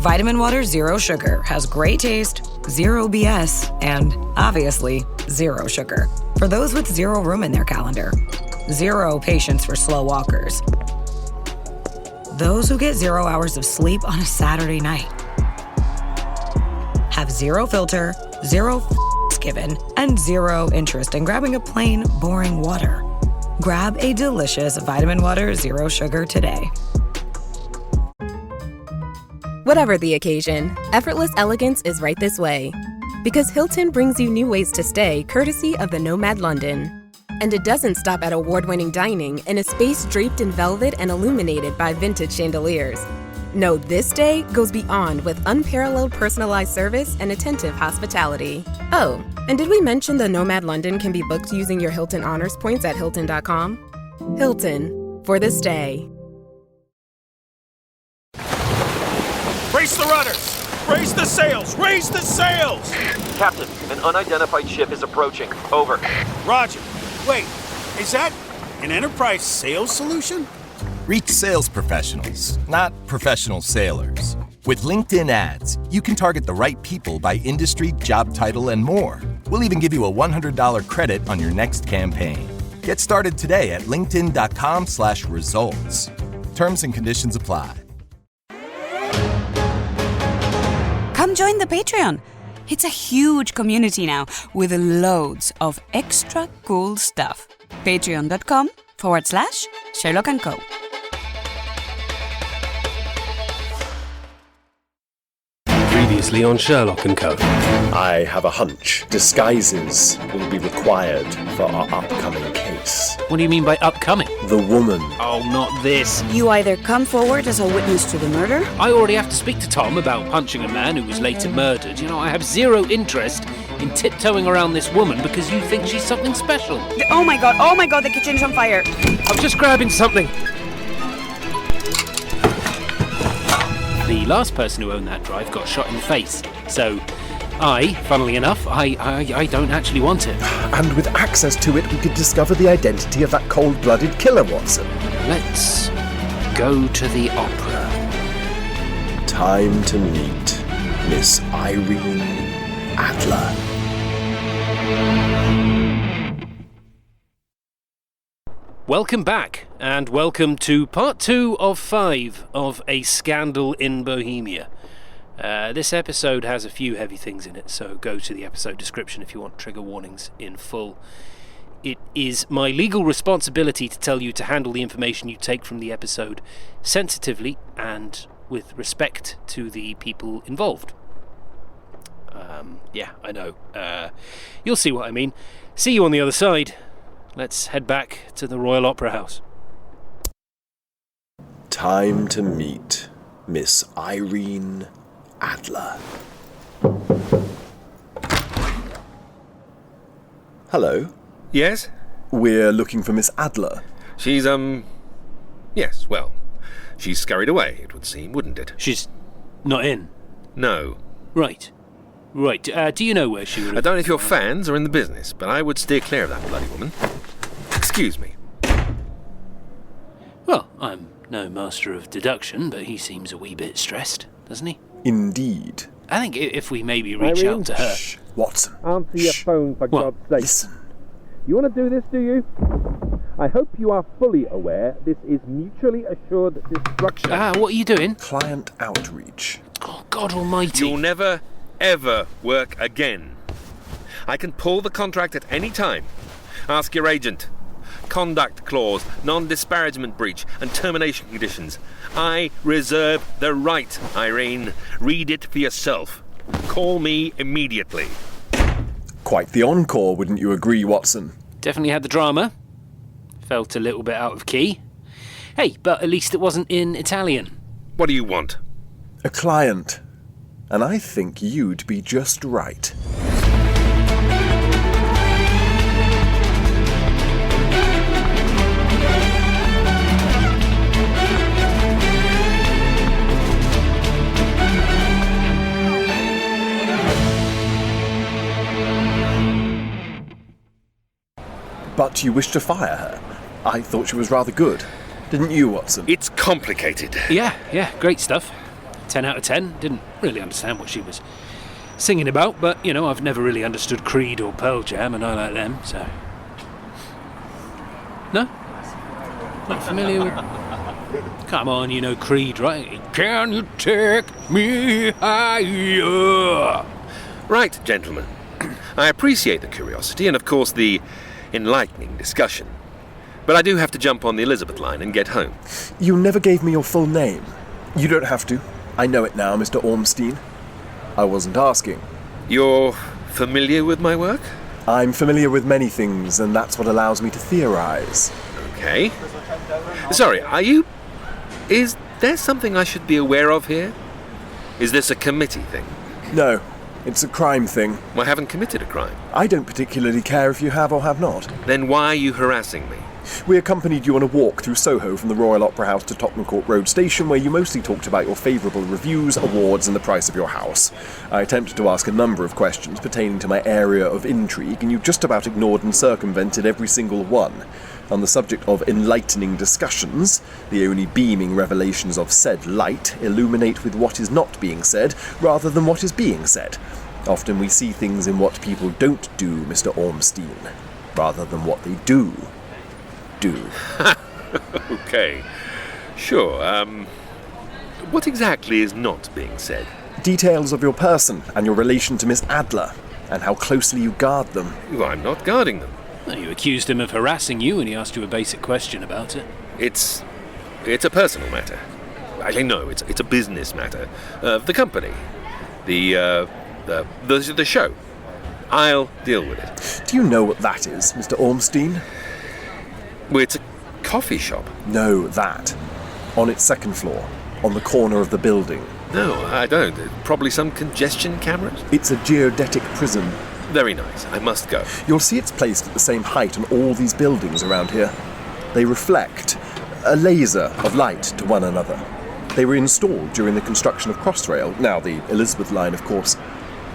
Vitamin Water Zero Sugar has great taste, zero BS, and, obviously, zero sugar. For those with zero room in their calendar. Zero patience for slow walkers. Those who get 0 hours of sleep on a Saturday night. Have zero filter, zero given, and zero interest in grabbing a plain, boring water. Grab a delicious Vitamin Water Zero Sugar today. Whatever the occasion, effortless elegance is right this way. Because Hilton brings you new ways to stay courtesy of the Nomad London. And it doesn't stop at award-winning dining in a space draped in velvet and illuminated by vintage chandeliers. No, this day goes beyond with unparalleled personalized service and attentive hospitality. Oh, and did we mention the Nomad London can be booked using your Hilton Honors points at Hilton.com? Hilton, for the stay. Brace the rudders! Raise the sails! Raise the sails! Captain, an unidentified ship is approaching. Over. Roger. Wait, is that an enterprise sales solution? Reach sales professionals, not professional sailors. With LinkedIn ads, you can target the right people by industry, job title, and more. We'll even give you a $100 credit on your next campaign. Get started today at linkedin.com/results. Terms and conditions apply. Come join the Patreon. It's a huge community now with loads of extra cool stuff. Patreon.com/Sherlock and Co. Previously on Sherlock and Co. I have a hunch disguises will be required for our upcoming case. What do you mean by upcoming? The woman. Oh, not this. You either come forward as a witness to the murder. I already have to speak to Tom about punching a man who was later murdered. You know, I have zero interest in tiptoeing around this woman because you think she's something special. Oh my god, the kitchen is on fire. I'm just grabbing something. The last person who owned that drive got shot in the face. So, funnily enough, I don't actually want it. And with access to it, we could discover the identity of that cold-blooded killer, Watson. Let's go to the opera. Time to meet Miss Irene Adler. Welcome back, and welcome to part 2 of 5 of A Scandal in Bohemia. This episode has a few heavy things in it, so go to the episode description if you want trigger warnings in full. It is my legal responsibility to tell you to handle the information you take from the episode sensitively and with respect to the people involved. Yeah, I know. You'll see what I mean. See you on the other side. Let's head back to the Royal Opera House. Time to meet Miss Irene Adler. Hello. Yes? We're looking for Miss Adler. She's, yes, well, she's scurried away, it would seem, wouldn't it? She's not in? No. Right. Do you know where she would have... I don't know if your fans are in the business, but I would steer clear of that bloody woman. Excuse me. Well, I'm no master of deduction, but he seems a wee bit stressed, doesn't he? Indeed. I think if we maybe reach out to her... Shh, Watson. Answer your phone, for God's sake. Listen. You want to do this, do you? I hope you are fully aware this is mutually assured destruction. What are you doing? Client outreach. Oh, God almighty. You'll never, ever work again. I can pull the contract at any time. Ask your agent. Conduct clause, non-disparagement breach, and termination conditions. I reserve the right, Irene. Read it for yourself. Call me immediately. Quite the encore, wouldn't you agree, Watson? Definitely had the drama. Felt a little bit out of key. Hey, but at least it wasn't in Italian. What do you want? A client. And I think you'd be just right. But you wish to fire her. I thought she was rather good. Didn't you, Watson? It's complicated. Yeah, great stuff. 10 out of 10. Didn't really understand what she was singing about, but, you know, I've never really understood Creed or Pearl Jam, and I like them, so... No? Not familiar with... Come on, you know Creed, right? Can you take me higher? Right, gentlemen. I appreciate the curiosity and, of course, the enlightening discussion. But I do have to jump on the Elizabeth line and get home. You never gave me your full name. You don't have to. I know it now, Mr. Ormstein. I wasn't asking. You're familiar with my work? I'm familiar with many things, and that's what allows me to theorize. Okay. Sorry, Is there something I should be aware of here? Is this a committee thing? No, it's a crime thing. Well, I haven't committed a crime. I don't particularly care if you have or have not. Then why are you harassing me? We accompanied you on a walk through Soho from the Royal Opera House to Tottenham Court Road Station, where you mostly talked about your favourable reviews, awards, and the price of your house. I attempted to ask a number of questions pertaining to my area of intrigue, and you just about ignored and circumvented every single one. On the subject of enlightening discussions, the only beaming revelations of said light illuminate with what is not being said, rather than what is being said. Often we see things in what people don't do, Mr. Ormstein, rather than what they do. Okay. Sure, what exactly is not being said? Details of your person and your relation to Miss Adler, and how closely you guard them. Well, I'm not guarding them. Well, you accused him of harassing you and he asked you a basic question about it. It's a personal matter. Actually, no, it's a business matter. The company. The show. I'll deal with it. Do you know what that is, Mr. Ormstein? Well, it's a coffee shop. No, that. On its second floor, on the corner of the building. No, I don't. Probably some congestion cameras. It's a geodetic prism. Very nice. I must go. You'll see it's placed at the same height on all these buildings around here. They reflect a laser of light to one another. They were installed during the construction of Crossrail, now the Elizabeth line, of course.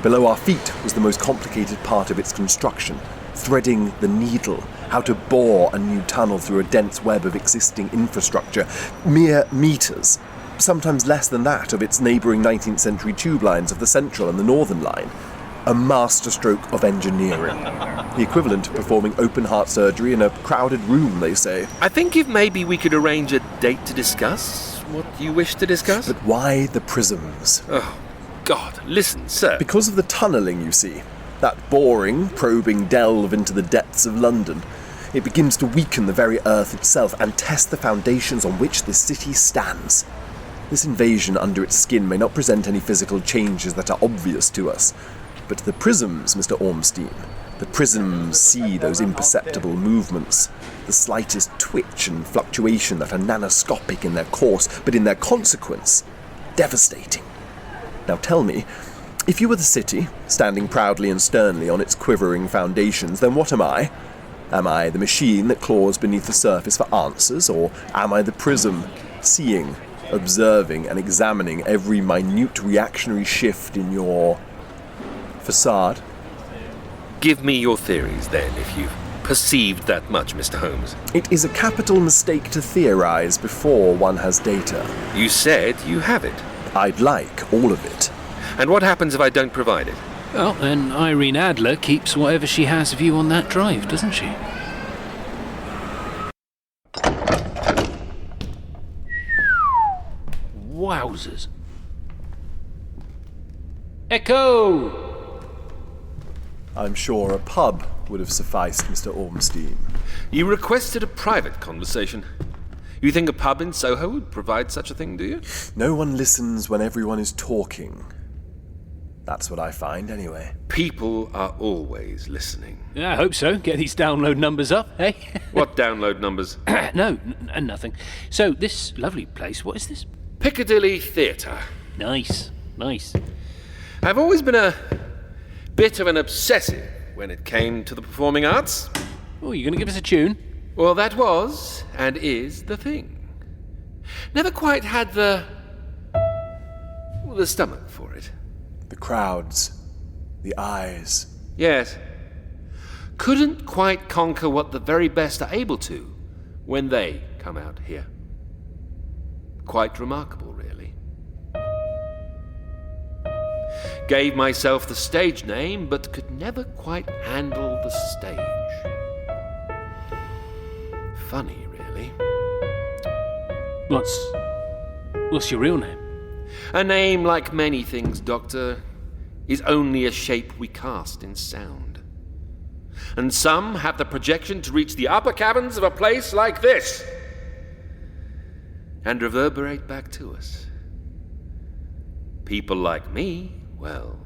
Below our feet was the most complicated part of its construction, threading the needle, how to bore a new tunnel through a dense web of existing infrastructure, mere meters, sometimes less than that, of its neighbouring 19th century tube lines of the Central and the Northern line. A masterstroke of engineering. The equivalent of performing open-heart surgery in a crowded room, they say. I think if maybe we could arrange a date to discuss what you wish to discuss. But why the prisms? Oh, God, listen, sir. Because of the tunnelling, you see. That boring, probing delve into the depths of London. It begins to weaken the very earth itself and test the foundations on which this city stands. This invasion under its skin may not present any physical changes that are obvious to us. But the prisms, Mr. Ormstein, the prisms see those imperceptible movements, the slightest twitch and fluctuation that are nanoscopic in their course, but in their consequence, devastating. Now tell me, if you were the city, standing proudly and sternly on its quivering foundations, then what am I? Am I the machine that claws beneath the surface for answers, or am I the prism, seeing, observing, and examining every minute reactionary shift in your facade? Give me your theories, then, if you've perceived that much, Mr. Holmes. It is a capital mistake to theorize before one has data. You said you have it. I'd like all of it. And what happens if I don't provide it? Well, then Irene Adler keeps whatever she has of you on that drive, doesn't she? Wowzers. Echo! I'm sure a pub would have sufficed, Mr. Ormstein. You requested a private conversation. You think a pub in Soho would provide such a thing, do you? No one listens when everyone is talking. That's what I find, anyway. People are always listening. Yeah, I hope so. Get these download numbers up, eh? What download numbers? No, nothing. So, this lovely place, what is this? Piccadilly Theatre. Nice. I've always been a bit of an obsessive when it came to the performing arts. Oh, you going to give us a tune? Well, that was, and is, the thing. Never quite had the stomach for it. The crowds. The eyes. Yes. Couldn't quite conquer what the very best are able to when they come out here. Quite remarkable, really. Gave myself the stage name, but could never quite handle the stage. Funny, really. What's your real name? A name, like many things, Doctor, is only a shape we cast in sound. And some have the projection to reach the upper cabins of a place like this and reverberate back to us. People like me, well,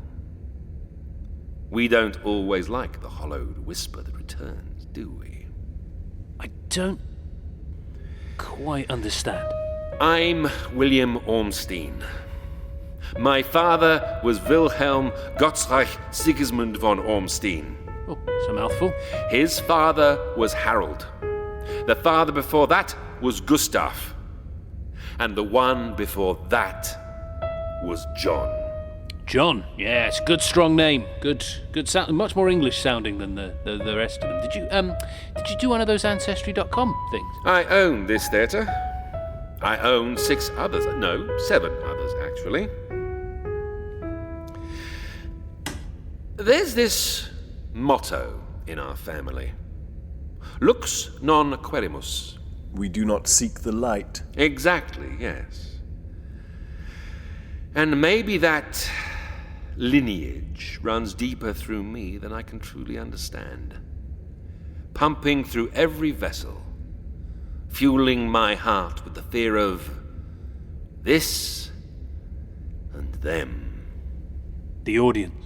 we don't always like the hollowed whisper that returns, do we? I don't quite understand. I'm William Ormstein. My father was Wilhelm Gottsreich Sigismund von Ormstein. Oh, it's a mouthful. His father was Harold. The father before that was Gustav. And the one before that was John. John, yes, good strong name. Good sound, much more English sounding than the rest of them. Did you do one of those Ancestry.com things? I own this theatre. I own 6 others. No, 7 others, actually. There's this motto in our family. Lux non querimus. We do not seek the light. Exactly, yes. And maybe that lineage runs deeper through me than I can truly understand. Pumping through every vessel, fueling my heart with the fear of this and them. The audience.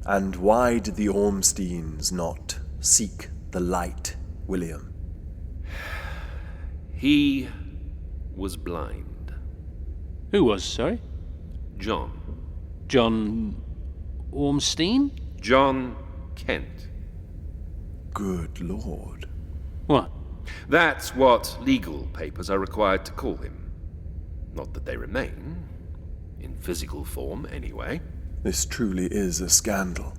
And why did the Ormsteins not seek the light, William? He was blind. Who was, sorry? John. John Ormstein? John Kent. Good Lord. What? That's what legal papers are required to call him. Not that they remain. In physical form, anyway. This truly is a scandal.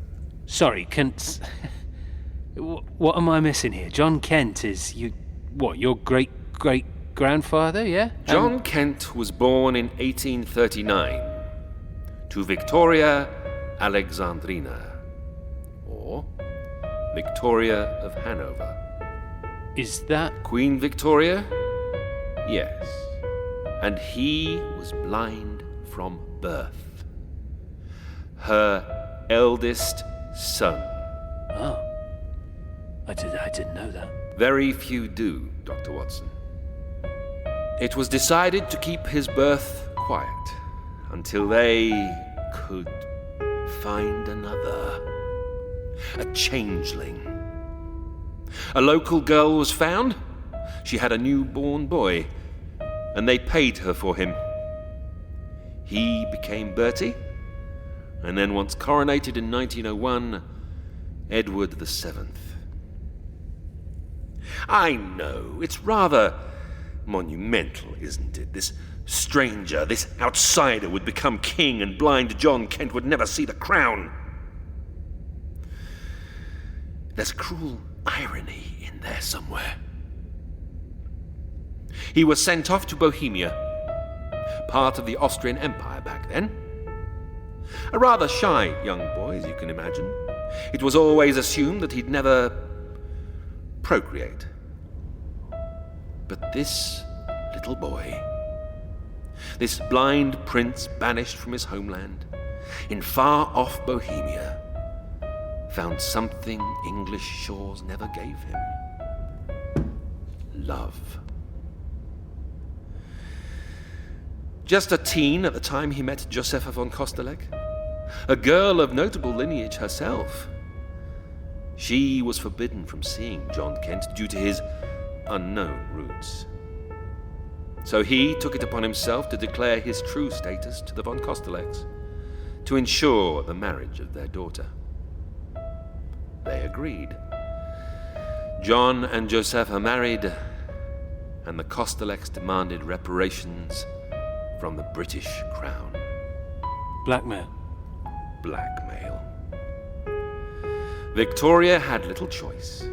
Sorry, Kent. What am I missing here? John Kent is your great-great-grandfather, yeah? John Kent was born in 1839 to Victoria Alexandrina, or Victoria of Hanover. Is that Queen Victoria? Yes. And he was blind from birth. Her eldest son. Oh. I didn't know that. Very few do, Dr. Watson. It was decided to keep his birth quiet until they could find another. A changeling. A local girl was found. She had a newborn boy, and they paid her for him. He became Bertie, and then once coronated in 1901, Edward VII. I know, it's rather monumental, isn't it? This stranger, this outsider would become king, and blind John Kent would never see the crown. There's cruel irony in there somewhere. He was sent off to Bohemia, part of the Austrian Empire back then. A rather shy young boy, as you can imagine. It was always assumed that he'd never procreate. But this little boy, this blind prince banished from his homeland, in far-off Bohemia, found something English shores never gave him. Love. Just a teen at the time he met Josepha von Kostelek, a girl of notable lineage herself. She was forbidden from seeing John Kent due to his unknown roots. So he took it upon himself to declare his true status to the von Kosteleks, to ensure the marriage of their daughter. They agreed. John and Josepha married, and the Kosteleks demanded reparations from the British Crown. Blackmail. Blackmail. Victoria had little choice.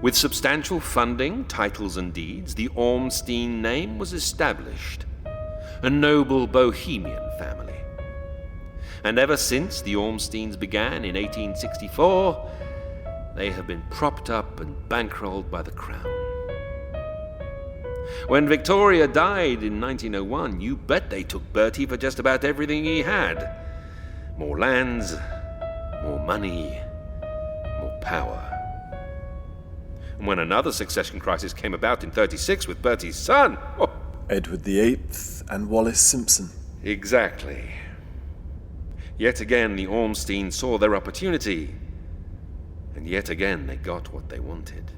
With substantial funding, titles and deeds, the Ormstein name was established. A noble Bohemian family. And ever since the Ormsteins began in 1864, they have been propped up and bankrolled by the Crown. When Victoria died in 1901, you bet they took Bertie for just about everything he had. More lands, more money, more power. And when another succession crisis came about in 36 with Bertie's son... Oh. Edward VIII and Wallace Simpson. Exactly. Yet again the Ormsteins saw their opportunity. And yet again they got what they wanted.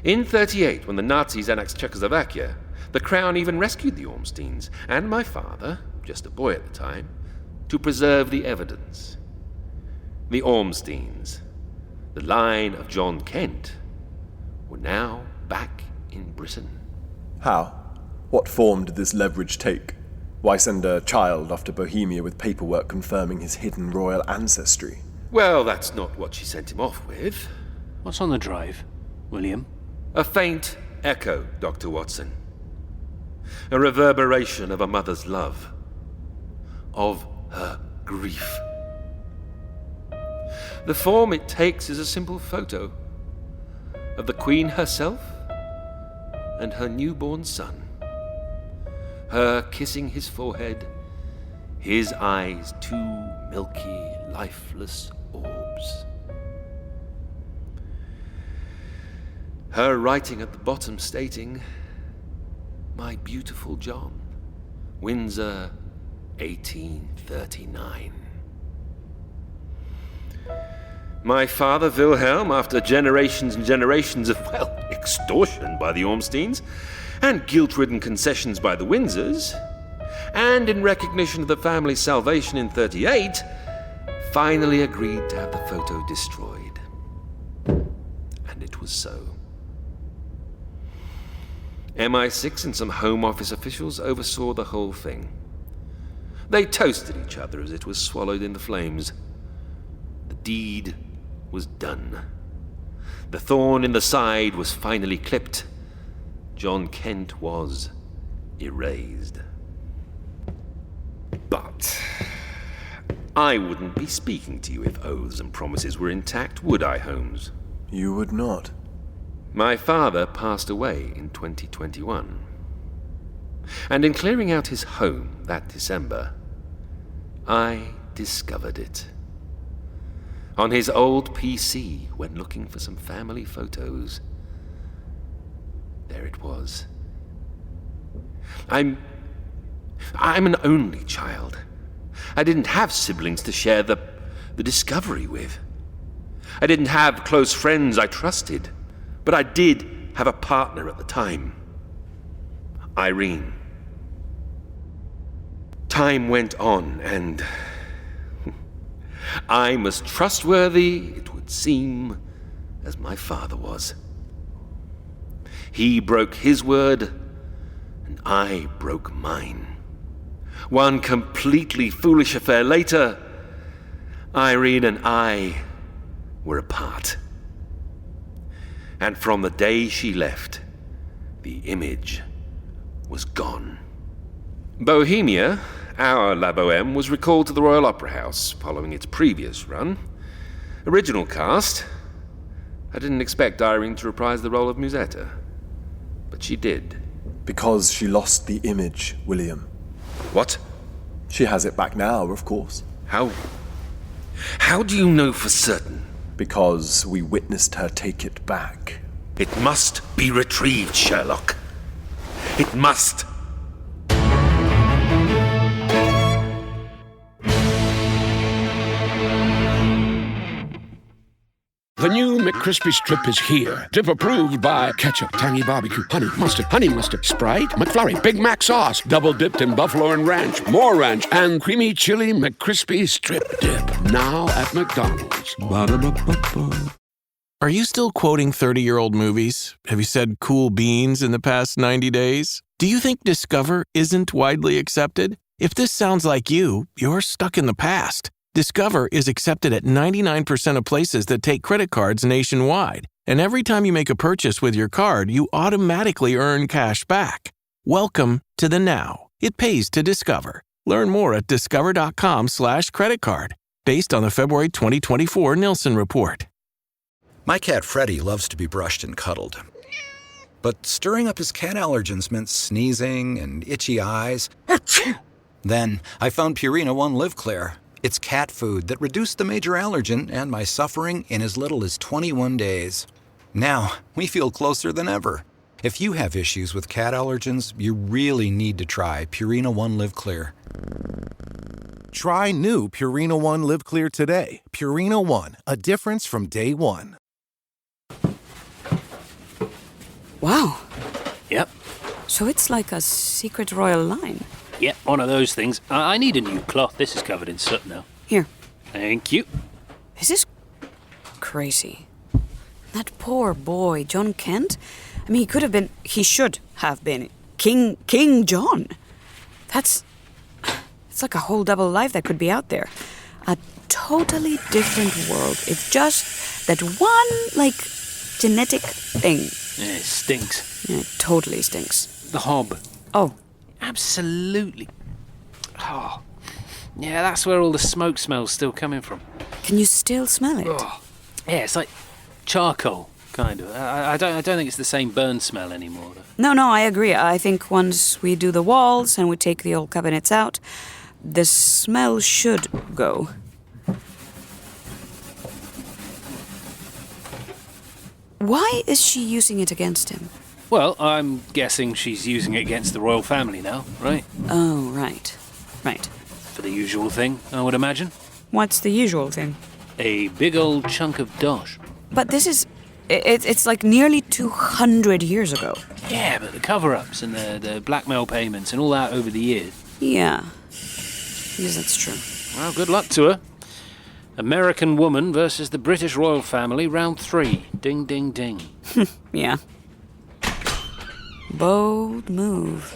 In 38, when the Nazis annexed Czechoslovakia, the Crown even rescued the Ormsteins, and my father, just a boy at the time, to preserve the evidence. The Ormsteins, the line of John Kent, were now back in Britain. How? What form did this leverage take? Why send a child off to Bohemia with paperwork confirming his hidden royal ancestry? Well, that's not what she sent him off with. What's on the drive, William? A faint echo, Dr. Watson. A reverberation of a mother's love. Of her grief. The form it takes is a simple photo of the Queen herself and her newborn son. Her kissing his forehead, his eyes two milky, lifeless orbs. Her writing at the bottom stating, "My beautiful John, Windsor, 1839. My father, Wilhelm, after generations and generations of, well, extortion by the Ormsteins, and guilt-ridden concessions by the Windsors, and in recognition of the family's salvation in 38, finally agreed to have the photo destroyed. And it was so. MI6 and some Home Office officials oversaw the whole thing. They toasted each other as it was swallowed in the flames. The deed was done. The thorn in the side was finally clipped. John Kent was erased. But I wouldn't be speaking to you if oaths and promises were intact, would I, Holmes? You would not. My father passed away in 2021. And in clearing out his home that December, I discovered it. On his old PC, when looking for some family photos, there it was. I'm an only child. I didn't have siblings to share the discovery with. I didn't have close friends I trusted, but I did have a partner at the time. Irene. Time went on, and I'm as trustworthy, it would seem, as my father was. He broke his word, and I broke mine. One completely foolish affair later, Irene and I were apart. And from the day she left, the image was gone. Bohemia, our La Boheme, was recalled to the Royal Opera House following its previous run. Original cast. I didn't expect Irene to reprise the role of Musetta, but she did. Because she lost the image, William. What? She has it back now, of course. How do you know for certain? Because we witnessed her take it back. It must be retrieved, Sherlock. It must. The new McCrispy Strip is here. Dip approved by ketchup, tangy barbecue, honey mustard, Sprite, McFlurry, Big Mac sauce, double dipped in buffalo and ranch, more ranch, and creamy chili McCrispy Strip Dip. Now at McDonald's. Ba-da-ba-ba-ba. Are you still quoting 30-year-old movies? Have you said cool beans in the past 90 days? Do you think Discover isn't widely accepted? If this sounds like you, you're stuck in the past. Discover is accepted at 99% of places that take credit cards nationwide. And every time you make a purchase with your card, you automatically earn cash back. Welcome to the now. It pays to Discover. Learn more at discover.com/creditcard, based on the February 2024 Nielsen report. My cat Freddie loves to be brushed and cuddled. But stirring up his cat allergens meant sneezing and itchy eyes. Then I found Purina One Live Clear. It's cat food that reduced the major allergen and my suffering in as little as 21 days. Now, we feel closer than ever. If you have issues with cat allergens, you really need to try Purina One Live Clear. Try new Purina One Live Clear today. Purina One, a difference from day one. Wow. Yep. So it's like a secret royal line. Yep, one of those things. I need a new cloth. This is covered in soot now. Here. Thank you. This is crazy. That poor boy, John Kent. I mean, he should have been King John. It's like a whole double life that could be out there. A totally different world. It's just that one, genetic thing. Yeah, it stinks. Yeah, it totally stinks. The hob. Oh. Absolutely. Oh. Yeah, that's where all the smoke smell's still coming from. Can you still smell it? Oh. Yeah, it's like charcoal, kind of. I don't think it's the same burn smell anymore, though. No, I agree. I think once we do the walls and we take the old cabinets out, the smell should go. Why is she using it against him? Well, I'm guessing she's using it against the royal family now, right? Oh, right. Right. For the usual thing, I would imagine. What's the usual thing? A big old chunk of dosh. But this is... It's like nearly 200 years ago. Yeah, but the cover-ups and the blackmail payments and all that over the years. Yeah. Yes, that's true. Well, good luck to her. American woman versus the British royal family, round 3. Ding, ding, ding. Yeah. Bold move.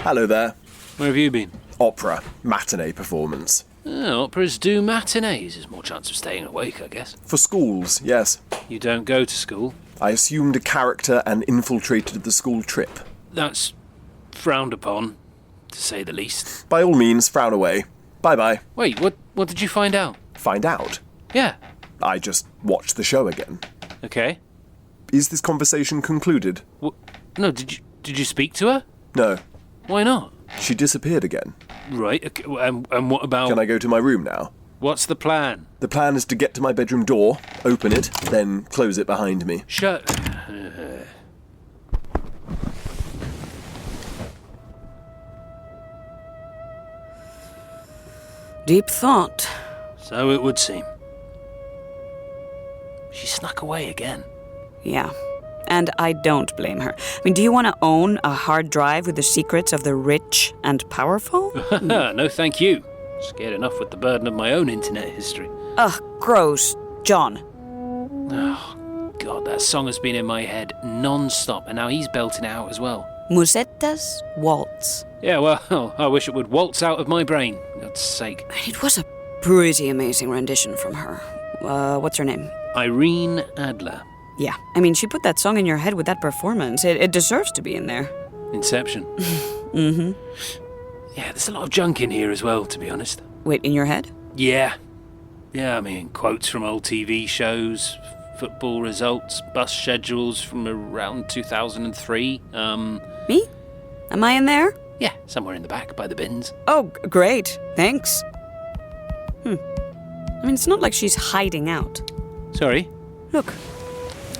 Hello there. Where have you been? Opera. Matinee performance. Operas do matinees. There's more chance of staying awake, I guess. For schools, yes. You don't go to school? I assumed a character and infiltrated the school trip. That's frowned upon, to say the least. By all means, frown away. Bye-bye. Wait, what did you find out? Find out? Yeah. I just watched the show again. Okay. Is this conversation concluded? No, did you speak to her? No. Why not? She disappeared again. Right, okay, and what about... Can I go to my room now? What's the plan? The plan is to get to my bedroom door, open it, then close it behind me. Shut... Deep thought. So it would seem. She snuck away again. Yeah. And I don't blame her. I mean, do you want to own a hard drive with the secrets of the rich and powerful? No, thank you. Scared enough with the burden of my own internet history. Ugh, gross. John. Oh, God, that song has been in my head non-stop, and now he's belting it out as well. Musetta's Waltz. Yeah, well, I wish it would waltz out of my brain, for God's sake. It was a pretty amazing rendition from her. What's her name? Irene Adler. Yeah, I mean, she put that song in your head with that performance. It deserves to be in there. Inception. Mm-hmm. Yeah, there's a lot of junk in here as well, to be honest. Wait, in your head? Yeah. Yeah, I mean, quotes from old TV shows, football results, bus schedules from around 2003. Me? Am I in there? Yeah, somewhere in the back by the bins. Oh, great. Thanks. I mean, it's not like she's hiding out. Sorry? Look.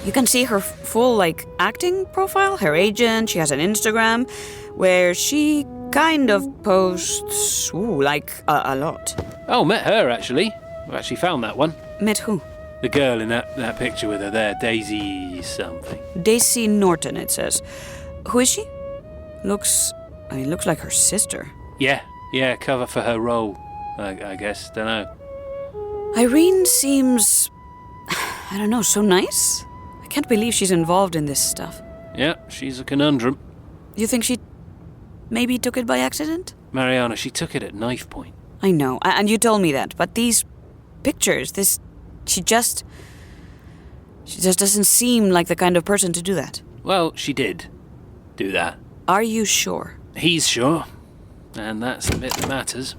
You can see her full, acting profile, her agent. She has an Instagram where she kind of posts, a lot. Oh, met her, actually. I've actually found that one. Met who? The girl in that picture with her there, Daisy something. Daisy Norton, it says. Who is she? Looks like her sister. Yeah, cover for her role, I guess, dunno. Irene seems, I don't know, so nice. I can't believe she's involved in this stuff. Yeah, she's a conundrum. You think she maybe took it by accident? Mariana, she took it at knife point. I know, and you told me that, but these pictures, she just doesn't seem like the kind of person to do that. Well, she did do that. Are you sure? He's sure. And that's the bit that matters.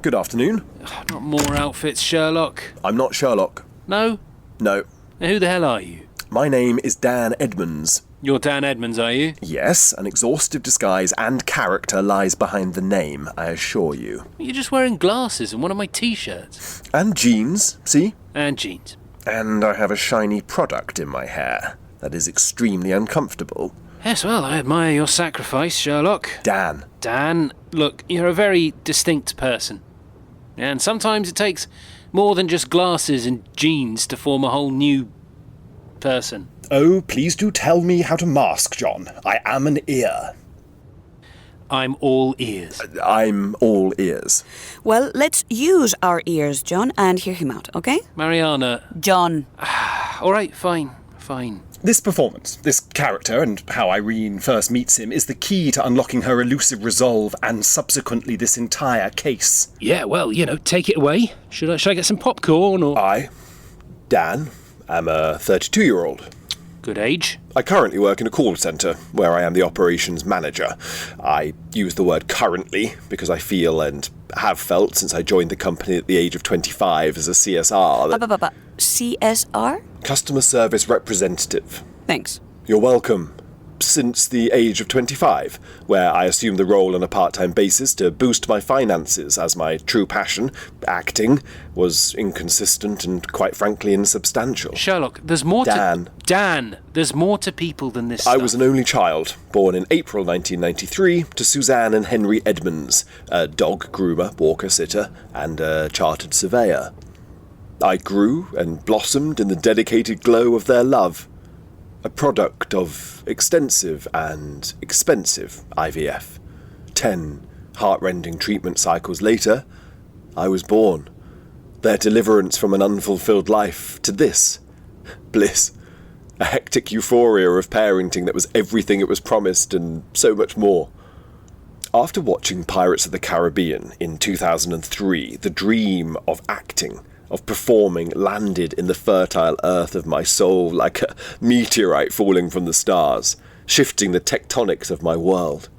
Good afternoon. Not more outfits, Sherlock. I'm not Sherlock. No? No. Now, who the hell are you? My name is Dan Edmonds. You're Dan Edmonds, are you? Yes, an exhaustive disguise and character lies behind the name, I assure you. You're just wearing glasses and one of my T-shirts. And jeans, see? And jeans. And I have a shiny product in my hair that is extremely uncomfortable. Yes, well, I admire your sacrifice, Sherlock. Dan. Dan, look, you're a very distinct person. And sometimes it takes more than just glasses and jeans to form a whole new person. Oh, please do tell me how to mask, John. I am an ear. I'm all ears. I'm all ears. Well, let's use our ears, John, and hear him out, okay? Mariana. John. All right, fine. This performance, this character, and how Irene first meets him, is the key to unlocking her elusive resolve and subsequently this entire case. Yeah, well, take it away. Should I get some popcorn or... I, Dan, am a 32-year-old. Good age. I currently work in a call centre, where I am the operations manager. I use the word currently because I feel and have felt since I joined the company at the age of 25 as a CSR that... CSR? Customer Service Representative. Thanks. You're welcome. Since the age of 25, where I assumed the role on a part-time basis to boost my finances as my true passion, acting, was inconsistent and quite frankly insubstantial. Sherlock, there's more Dan, there's more to people than this stuff. I was an only child, born in April 1993 to Suzanne and Henry Edmonds, a dog groomer, walker-sitter, and a chartered surveyor. I grew and blossomed in the dedicated glow of their love. A product of extensive and expensive IVF. 10 heart-rending treatment cycles later, I was born. Their deliverance from an unfulfilled life to this. Bliss. A hectic euphoria of parenting that was everything it was promised and so much more. After watching Pirates of the Caribbean in 2003, the dream of acting, of performing, landed in the fertile earth of my soul like a meteorite falling from the stars, shifting the tectonics of my world.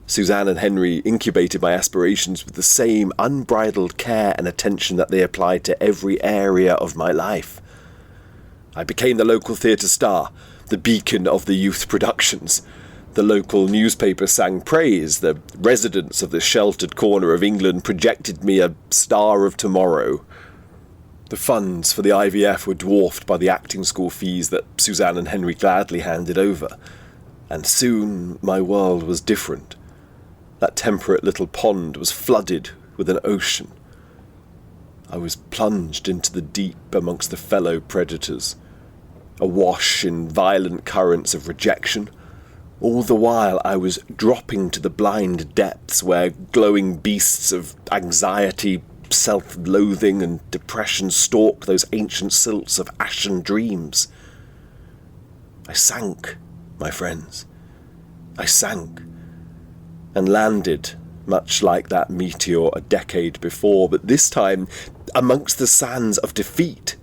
Suzanne and Henry incubated my aspirations with the same unbridled care and attention that they applied to every area of my life. I became the local theatre star, the beacon of the youth productions. The local newspaper sang praise. The residents of this sheltered corner of England projected me a star of tomorrow. The funds for the IVF were dwarfed by the acting school fees that Suzanne and Henry gladly handed over. And soon my world was different. That temperate little pond was flooded with an ocean. I was plunged into the deep amongst the fellow predators, awash in violent currents of rejection. All the while I was dropping to the blind depths where glowing beasts of anxiety, self-loathing and depression stalk those ancient silts of ashen dreams. I sank, my friends. I sank. And landed, much like that meteor a decade before, but this time amongst the sands of defeat.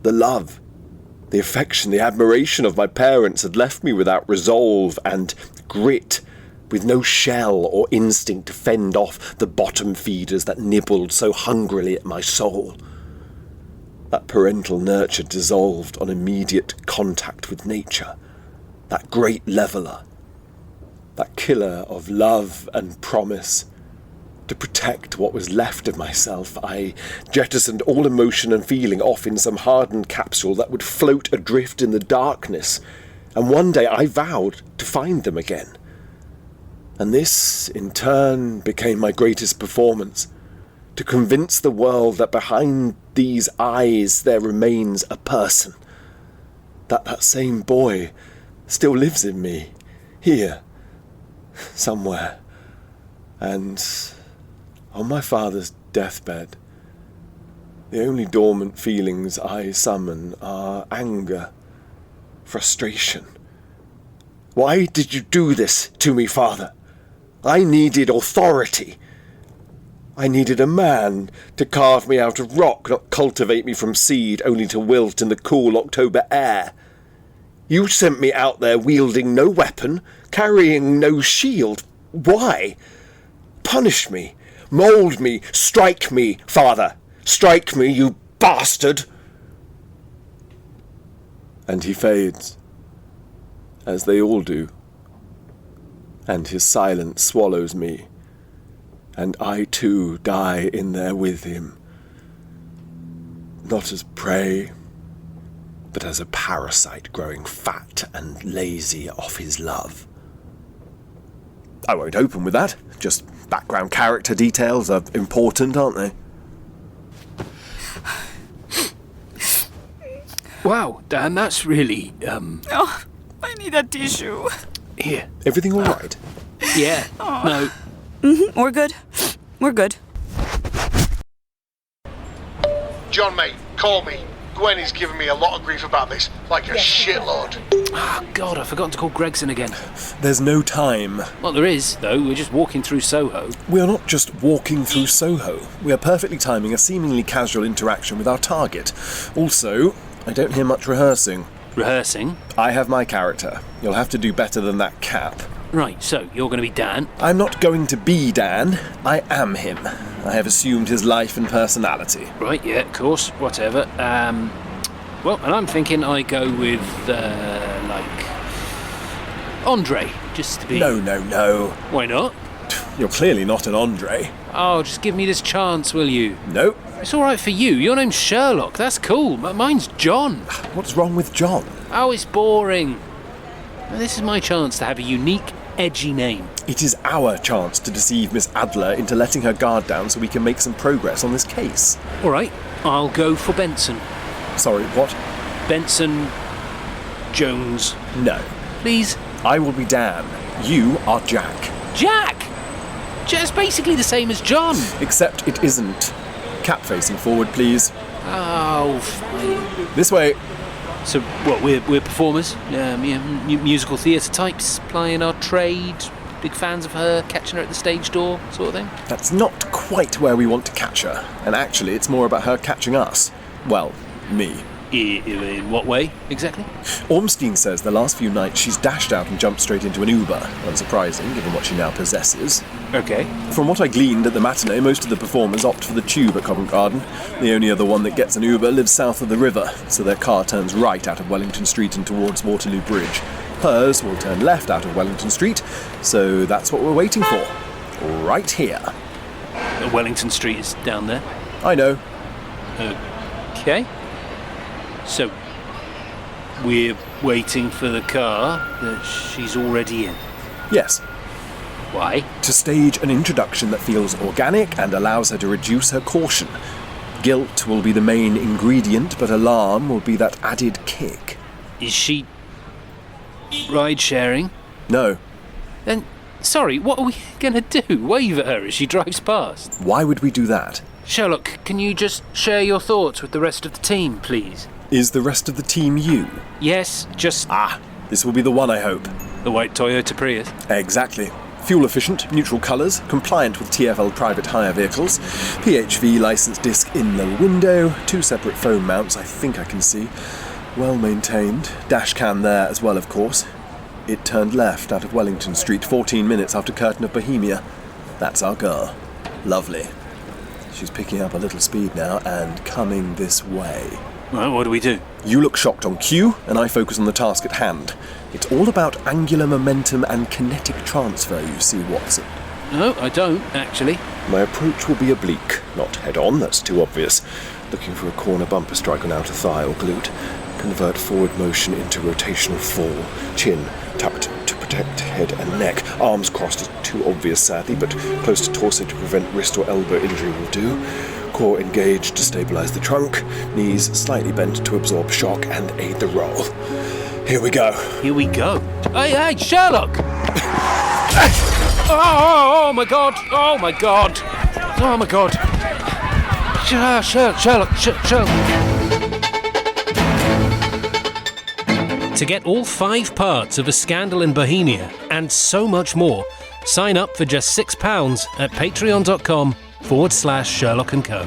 The love, the affection, the admiration of my parents had left me without resolve and grit, with no shell or instinct to fend off the bottom feeders that nibbled so hungrily at my soul. That parental nurture dissolved on immediate contact with nature, that great leveller, that killer of love and promise. To protect what was left of myself, I jettisoned all emotion and feeling off in some hardened capsule that would float adrift in the darkness, and one day I vowed to find them again. And this, in turn, became my greatest performance, to convince the world that behind these eyes there remains a person, that same boy still lives in me, here, somewhere, and on my father's deathbed, the only dormant feelings I summon are anger, frustration. Why did you do this to me, Father? I needed authority. I needed a man to carve me out of rock, not cultivate me from seed, only to wilt in the cool October air. You sent me out there wielding no weapon, carrying no shield. Why? Punish me, mould me, strike me, father. Strike me, you bastard. And he fades, as they all do. And his silence swallows me, and I too die in there with him. Not as prey, but as a parasite growing fat and lazy off his love. I won't open with that, just background character details are important, aren't they? Wow, Dan, that's really, Oh, I need a tissue. Here. Everything all right? Yeah. No. We're good. We're good. John, mate, call me. Gwen is giving me a lot of grief about this, like a shitload. Oh, God, I've forgotten to call Gregson again. There's no time. Well, there is, though. We're just walking through Soho. We are not just walking through Soho. We are perfectly timing a seemingly casual interaction with our target. Also, I don't hear much rehearsing. Rehearsing? I have my character. You'll have to do better than that cap. Right, so you're going to be Dan? I'm not going to be Dan. I am him. I have assumed his life and personality. Right, yeah, of course, whatever. Well, and I'm thinking I go with, Andre, just to be... No. Why not? You're clearly not an Andre. Oh, just give me this chance, will you? No. It's all right for you. Your name's Sherlock. That's cool. Mine's John. What's wrong with John? Oh, it's boring. This is my chance to have a unique, edgy name. It is our chance to deceive Miss Adler into letting her guard down so we can make some progress on this case. All right, I'll go for Benson. Sorry, what? Benson Jones. No. Please? I will be Dan. You are Jack. Jack? It's basically the same as John. Except it isn't. Cap facing forward, please. Oh, fine. This way. So, what, we're performers? Musical theatre types, plying our trade, big fans of her, catching her at the stage door, sort of thing? That's not quite where we want to catch her. And actually, it's more about her catching us. Well, me. In what way, exactly? Ormstein says the last few nights she's dashed out and jumped straight into an Uber. Unsurprising, given what she now possesses. Okay. From what I gleaned at the matinee, most of the performers opt for the tube at Covent Garden. The only other one that gets an Uber lives south of the river, so their car turns right out of Wellington Street and towards Waterloo Bridge. Hers will turn left out of Wellington Street, so that's what we're waiting for. Right here. Wellington Street is down there? I know. Okay. So, we're waiting for the car that she's already in? Yes. Why? To stage an introduction that feels organic and allows her to reduce her caution. Guilt will be the main ingredient, but alarm will be that added kick. Is she ride-sharing? No. Then, sorry, what are we going to do? Wave at her as she drives past? Why would we do that? Sherlock, can you just share your thoughts with the rest of the team, please? Is the rest of the team you? Yes, just... This will be the one, I hope. The white Toyota Prius? Exactly. Fuel efficient, neutral colours, compliant with TfL private hire vehicles, PHV licence disc in the window, 2 separate phone mounts I think I can see, well maintained, dash cam there as well of course. It turned left out of Wellington Street 14 minutes after curtain of Bohemia. That's our girl. Lovely. She's picking up a little speed now and coming this way. Well, what do we do? You look shocked on cue, and I focus on the task at hand. It's all about angular momentum and kinetic transfer, you see, Watson. No, I don't, actually. My approach will be oblique, not head-on, that's too obvious. Looking for a corner bumper strike on outer thigh or glute. Convert forward motion into rotational fall. Chin tucked to protect head and neck. Arms crossed is too obvious, sadly, but close to torso to prevent wrist or elbow injury will do. Core engaged to stabilise the trunk, knees slightly bent to absorb shock and aid the roll. Here we go. Here we go. Hey, Sherlock! Oh my God! Oh my God! Oh my God! Sherlock! To get all 5 parts of A Scandal in Bohemia and so much more, sign up for just £6 at patreon.com/Sherlock & Co.